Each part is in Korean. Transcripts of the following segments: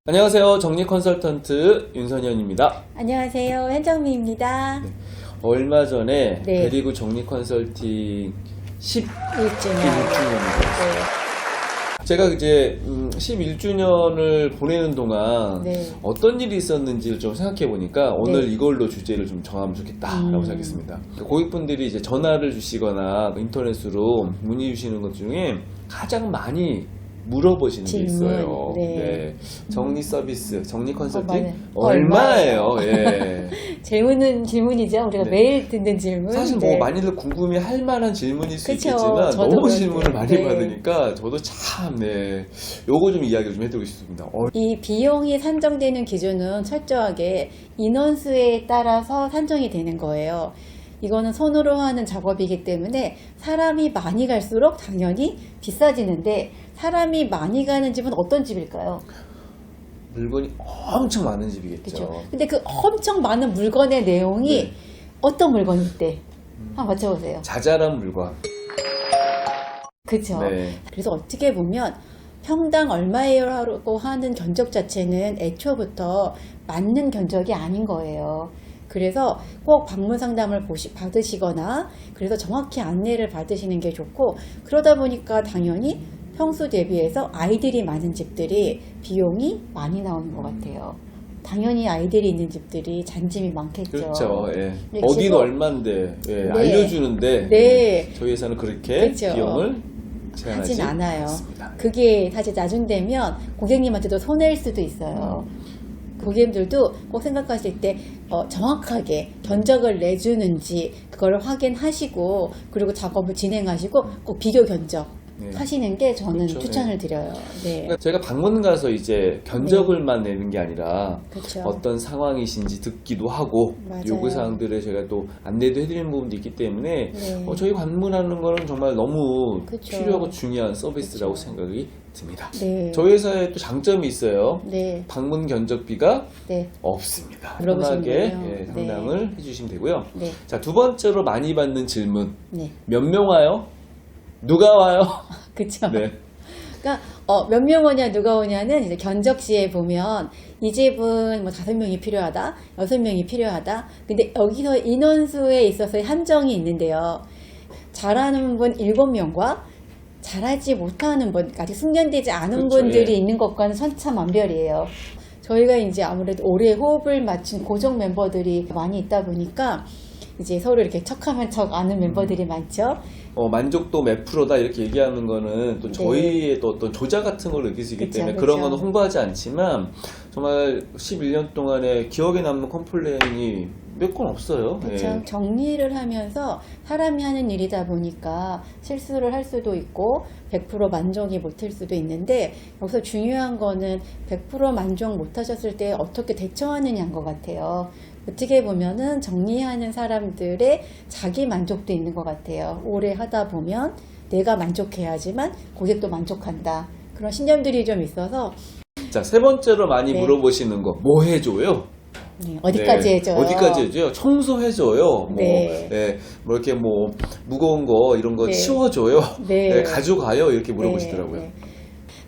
안녕하세요. 정리 컨설턴트 윤선현입니다. 안녕하세요. 현정미입니다. 네. 얼마 전에 네. 베리구 정리 컨설팅 11주년이 1주년. 되었어요. 제가 이제 11주년을 보내는 동안 네. 어떤 일이 있었는지를 좀 생각해 보니까 오늘 네. 이걸로 주제를 좀 정하면 좋겠다라고 생각했습니다. 고객분들이 이제 전화를 주시거나 인터넷으로 문의 주시는 것 중에 가장 많이 물어보시는 게 있어요. 네. 네. 정리 서비스, 정리 컨설팅 맞아요. 얼마예요? 예. 질문이죠. 우리가 네. 매일 듣는 질문. 사실 네. 뭐 많이들 궁금해 할 만한 질문일 수 그쵸. 있겠지만 저도 너무 그렇고요. 질문을 많이 네. 받으니까 저도 참 요거 좀 이야기를 좀 해드리고 싶습니다. 이 비용이 산정되는 기준은 철저하게 인원수에 따라서 산정이 되는 거예요. 이거는 손으로 하는 작업이기 때문에 사람이 많이 갈수록 당연히 비싸지는데 사람이 많이 가는 집은 어떤 집일까요? 물건이 엄청 많은 집이겠죠. 그렇죠. 근데 그 엄청 많은 물건의 내용이 네. 어떤 물건일 때? 한번 맞춰보세요. 자잘한 물건. 그렇죠. 네. 그래서 어떻게 보면 평당 얼마예요라고 하는 견적 자체는 애초부터 맞는 견적이 아닌 거예요. 그래서 꼭 방문 상담을 받으시거나 그래서 정확히 안내를 받으시는 게 좋고, 그러다 보니까 당연히 평수 대비해서 아이들이 많은 집들이 비용이 많이 나오는 것 같아요. 당연히 아이들이 있는 집들이 잔짐이 많겠죠. 그렇죠. 예. 네, 어디는 지금- 얼만데 예, 네. 알려주는데 네. 저희 회사는 그렇게 그렇죠. 비용을 제한하지 하진 않아요. 않습니다. 그게 사실 나중되면 고객님한테도 손해일 수도 있어요. 고객님들도 꼭 생각하실 때 정확하게 견적을 내주는지 그걸 확인하시고, 그리고 작업을 진행하시고 꼭 비교 견적 네. 하시는 게 저는 그렇죠. 추천을 드려요. 네. 그러니까 제가 방문 가서 이제 견적을만 내는 게 아니라 그렇죠. 어떤 상황이신지 듣기도 하고 맞아요. 요구사항들을 제가 또 안내도 해드리는 부분도 있기 때문에 네. 저희 방문하는 거는 정말 너무 그쵸. 필요하고 중요한 서비스라고 그쵸. 생각이 듭니다. 네. 저희 회사에 또 장점이 있어요. 네. 방문 견적비가 네. 없습니다. 물어보시면 편하게 돼요. 예, 상담을 해주시면 되고요. 네. 자, 두 번째로 많이 받는 질문. 네. 몇 명 와요? 누가 와요? 그쵸. 네. 그러니까 몇 명 오냐 누가 오냐는 이제 견적시에 보면 이 집은 뭐 5명이 필요하다, 6명이 필요하다. 근데 여기서 인원수에 있어서의 한정이 있는데요. 잘하는 분 7명과 잘하지 못하는 분, 아직 숙련되지 않은 그렇죠, 분들이 예. 있는 것과는 천차만별이에요. 저희가 이제 아무래도 오래 호흡을 맞춘 고정 멤버들이 많이 있다 보니까 이제 서로 이렇게 척하면 척 아는 멤버들이 많죠. 만족도 몇 프로다 이렇게 얘기하는 거는 또 네. 저희의 또 어떤 조자 같은 걸 느낄 수 있기 그쵸, 때문에 그쵸. 그런 거는 홍보하지 않지만 정말 11년 동안에 기억에 남는 컴플레인이 몇 건 없어요. 그렇죠. 예. 정리를 하면서 사람이 하는 일이다 보니까 실수를 할 수도 있고 100% 만족이 못할 수도 있는데, 여기서 중요한 거는 100% 만족 못하셨을 때 어떻게 대처하느냐인 것 같아요. 어떻게 보면은 정리하는 사람들의 자기 만족도 있는 것 같아요. 오래 하다 보면 내가 만족해야지만 고객도 만족한다, 그런 신념들이 좀 있어서. 자, 세 번째로 많이 네. 물어보시는 거, 뭐 해줘요? 네, 어디까지 네. 해줘요? 어디까지 해줘요? 청소해줘요. 네. 뭐 이렇게 뭐 무거운 거 이런 거 네. 치워줘요. 네. 네, 가져가요. 이렇게 물어보시더라고요. 네, 네.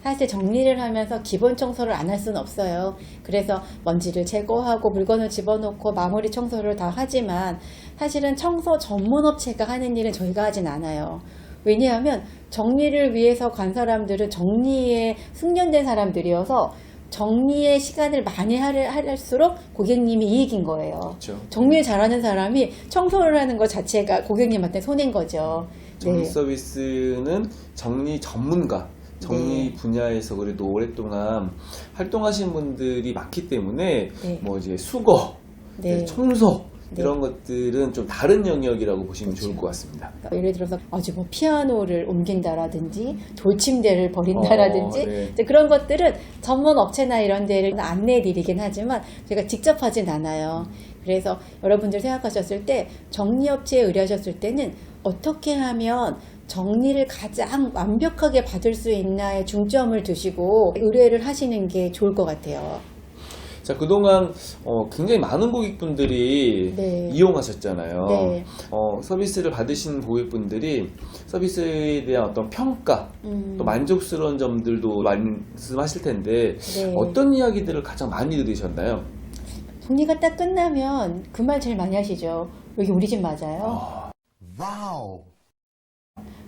사실 정리를 하면서 기본 청소를 안 할 수는 없어요. 그래서 먼지를 제거하고 물건을 집어넣고 마무리 청소를 다 하지만 사실은 청소 전문 업체가 하는 일은 저희가 하진 않아요. 왜냐하면 정리를 위해서 간 사람들은 정리에 숙련된 사람들이어서 정리의 시간을 많이 할수록 고객님이 이익인 거예요. 그렇죠. 정리를 잘하는 사람이 청소를 하는 것 자체가 고객님한테 손해인 거죠. 정리 네. 서비스는 정리 전문가, 정리 네. 분야에서 그래도 오랫동안 활동하신 분들이 많기 때문에 네. 뭐 이제 수거, 네. 청소 네. 이런 것들은 좀 다른 영역이라고 보시면 그렇죠. 좋을 것 같습니다. 예를 들어서 아주 뭐 피아노를 옮긴다라든지 돌침대를 버린다라든지 네. 이제 그런 것들은 전문 업체나 이런 데를 안내해 드리긴 하지만 제가 직접 하진 않아요. 그래서 여러분들 생각하셨을 때 정리업체에 의뢰하셨을 때는 어떻게 하면 정리를 가장 완벽하게 받을 수 있나에 중점을 두시고 의뢰를 하시는 게 좋을 것 같아요. 자, 그동안 굉장히 많은 고객분들이 네. 이용하셨잖아요. 네. 서비스를 받으신 고객분들이 서비스에 대한 어떤 평가, 또 만족스러운 점들도 말씀하실 텐데 네. 어떤 이야기들을 가장 많이 들으셨나요? 정리가 딱 끝나면 그 말 제일 많이 하시죠. 여기 우리 집 맞아요? 와우.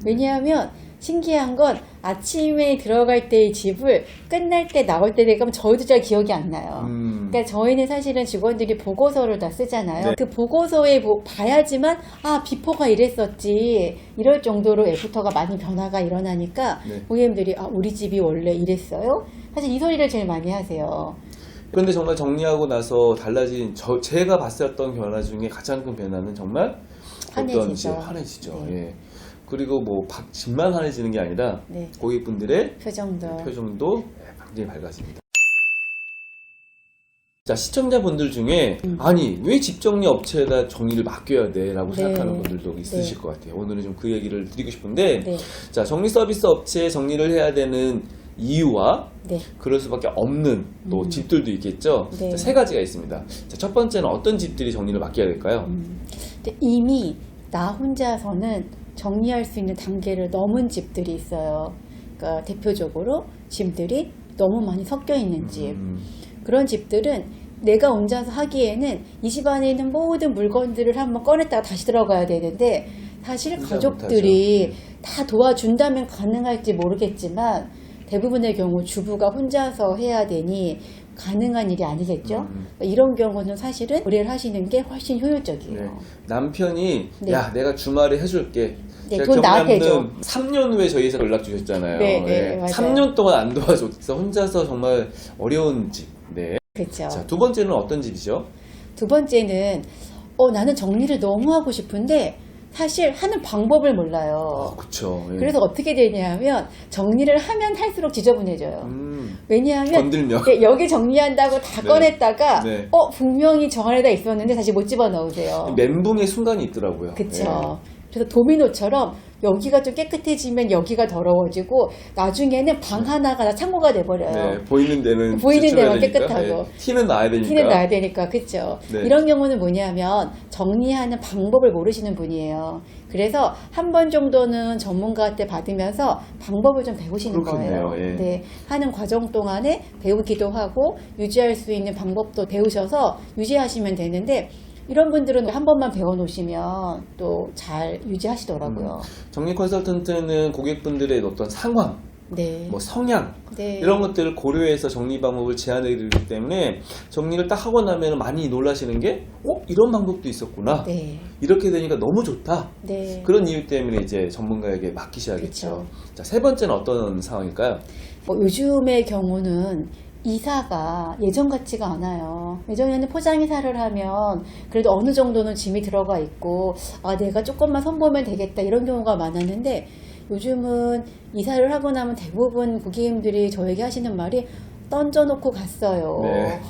왜냐하면 신기한 건 아침에 들어갈 때의 집을 끝날 때 나올 때 되면 저희도 잘 기억이 안 나요. 그러니까 저희는 사실은 직원들이 보고서를 다 쓰잖아요. 네. 그 보고서에 봐야지만 비포가 이랬었지 이럴 정도로 애프터가 많이 변화가 일어나니까 네. 고객님들이 우리 집이 원래 이랬어요? 사실 이 소리를 제일 많이 하세요. 그런데 정말 정리하고 나서 달라진 제가 봤었던 변화 중에 가장 큰 변화는 정말 환해지죠. 환해지죠. 네. 예. 그리고 뭐 집만 환해지는 게 아니라 네. 고객분들의 표정도 굉장히 밝아집니다. 자, 시청자분들 중에 아니 왜 집정리 업체에다 정리를 맡겨야 돼? 라고 네. 생각하는 분들도 있으실 네. 것 같아요. 오늘은 좀 그 얘기를 드리고 싶은데 네. 자, 정리 서비스 업체에 정리를 해야 되는 이유와 네. 그럴 수밖에 없는 또 집들도 있겠죠. 네. 자, 세 가지가 있습니다. 자, 첫 번째는 어떤 집들이 정리를 맡겨야 될까요? 근데 이미 나 혼자서는 정리할 수 있는 단계를 넘은 집들이 있어요. 그러니까 대표적으로 짐들이 너무 많이 섞여 있는 집. 그런 집들은 내가 혼자서 하기에는 이 집 안에 있는 모든 물건들을 한번 꺼냈다가 다시 들어가야 되는데 사실 혼자 가족들이 못하죠. 다 도와준다면 가능할지 모르겠지만 대부분의 경우 주부가 혼자서 해야 되니 가능한 일이 아니겠죠. 이런 경우는 사실은 의뢰를 하시는 게 훨씬 효율적이에요. 네. 남편이 네. 야 내가 주말에 해줄게. 네, 제가 돈 나한테 경남은 3년 후에 저희 회사 연락 주셨잖아요. 네, 네, 맞아요. 3년 동안 안 도와줬어. 혼자서 정말 어려운 집. 네. 그렇죠. 자, 두 번째는 어떤 집이죠? 두 번째는 나는 정리를 너무 하고 싶은데 사실 하는 방법을 몰라요. 그렇죠. 예. 그래서 어떻게 되냐면 정리를 하면 할수록 지저분해져요. 왜냐하면 건들면. 여기 정리한다고 다 네. 꺼냈다가 네. 분명히 정 안에다 있었는데 다시 못 집어넣으세요. 멘붕의 순간이 있더라고요. 그렇죠. 그래서 도미노처럼 여기가 좀 깨끗해지면 여기가 더러워지고 나중에는 방 하나가 다 창고가 돼버려요. 네, 보이는 데는 보이는 지출해야 데만 되니까. 깨끗하고. 네, 티는 나야 되니까. 티는 나야 되니까 그렇죠. 네. 이런 경우는 뭐냐면 정리하는 방법을 모르시는 분이에요. 그래서 한 번 정도는 전문가한테 받으면서 방법을 좀 배우시는 그렇겠네요. 거예요. 예. 네, 하는 과정 동안에 배우기도 하고 유지할 수 있는 방법도 배우셔서 유지하시면 되는데 이런 분들은 한 번만 배워놓으시면 또 잘 유지하시더라고요. 정리 컨설턴트는 고객분들의 어떤 상황, 네. 뭐 성향 네. 이런 것들을 고려해서 정리 방법을 제안해 드리기 때문에 정리를 딱 하고 나면 많이 놀라시는 게 이런 방법도 있었구나. 네. 이렇게 되니까 너무 좋다. 네. 그런 이유 때문에 이제 전문가에게 맡기셔야겠죠. 그쵸. 자, 세 번째는 어떤 상황일까요? 요즘의 경우는 이사가 예전 같지가 않아요. 예전에는 포장이사를 하면 그래도 어느 정도는 짐이 들어가 있고 내가 조금만 손보면 되겠다 이런 경우가 많았는데 요즘은 이사를 하고 나면 대부분 고객님들이 저에게 하시는 말이 던져놓고 갔어요. 네.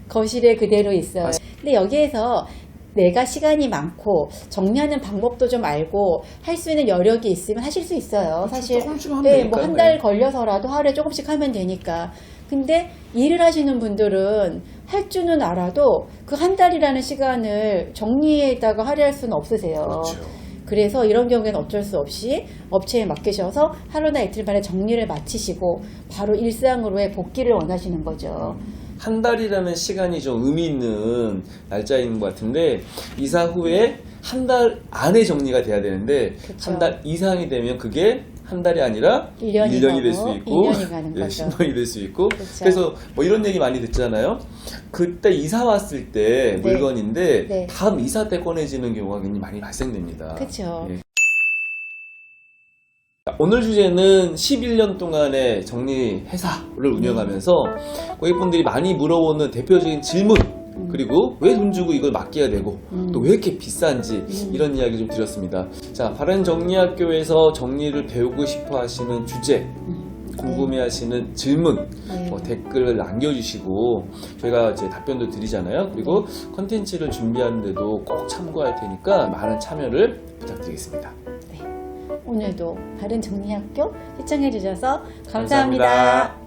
거실에 그대로 있어요. 근데 여기에서 내가 시간이 많고 정리하는 방법도 좀 알고 할 수 있는 여력이 있으면 하실 수 있어요. 사실 조금씩 하면 네, 되니까요. 뭐 한 달 네. 걸려서라도 하루에 조금씩 하면 되니까. 근데 일을 하시는 분들은 할 줄은 알아도 그 한 달이라는 시간을 정리에다가 할애할 수는 없으세요. 그렇죠. 그래서 이런 경우에는 어쩔 수 없이 업체에 맡기셔서 하루나 이틀 만에 정리를 마치시고 바로 일상으로의 복귀를 원하시는 거죠. 한 달이라는 시간이 좀 의미 있는 날짜인 것 같은데 이사 후에 한 달 안에 정리가 돼야 되는데 그쵸. 한 달 이상이 되면 그게 한 달이 아니라 1년이 1년이 될 가고 수 있고 2년이 가는 거죠. 10년이 될 수 있고 그쵸. 그래서 뭐 이런 얘기 많이 듣잖아요. 그때 이사 왔을 때 네. 물건인데 네. 다음 이사 때 꺼내지는 경우가 굉장히 많이 발생됩니다. 그쵸. 예. 오늘 주제는 11년 동안의 정리 회사를 운영하면서 고객분들이 많이 물어보는 대표적인 질문 그리고 왜 돈 주고 이걸 맡겨야 되고 또 왜 이렇게 비싼지 이런 이야기 좀 드렸습니다. 자, 바른정리학교에서 정리를 배우고 싶어 하시는 주제 궁금해 하시는 질문 네. 댓글을 남겨주시고 저희가 이제 답변도 드리잖아요. 그리고 컨텐츠를 준비하는데도 꼭 참고할 테니까 많은 참여를 부탁드리겠습니다. 오늘도 바른정리학교 시청해 주셔서 감사합니다. 감사합니다.